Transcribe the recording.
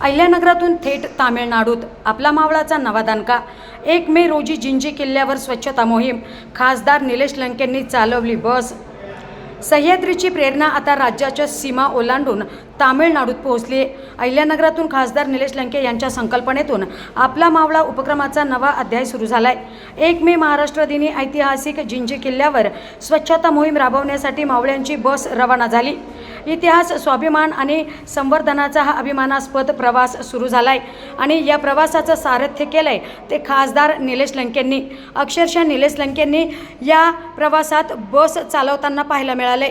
अहिल्यानगरातून थेट तामिळनाडूत आपला मावळाचा नवा दणका। 1 मे रोजी जिंजी किल्ल्यावर स्वच्छता मोहीम, खासदार निलेश लंकेंनी चालवली बस। सह्याद्रीची प्रेरणा आता राज्याच्या सीमा ओलांडून तामिळनाडूत पोहोचली। अहिल्यानगरातून खासदार निलेश लंके यांच्या संकल्पनेतून आपला मावळा उपक्रमाचा नवा अध्याय सुरू झालाय। 1 मे महाराष्ट्र दिनी ऐतिहासिक जिंजी किल्ल्यावर स्वच्छता मोहीम राबवण्यासाठी मावळ्यांची बस रवाना झाली। इतिहास, स्वाभिमान आणि संवर्धनाचा हा अभिमानास्पद प्रवास सुरू झालाय आणि या प्रवासाचं सारथ्य केलंय ते खासदार निलेश लंकेंनी। अक्षरशः निलेश लंकेंनी या प्रवासात बस चालवताना पाहायला मिळाले।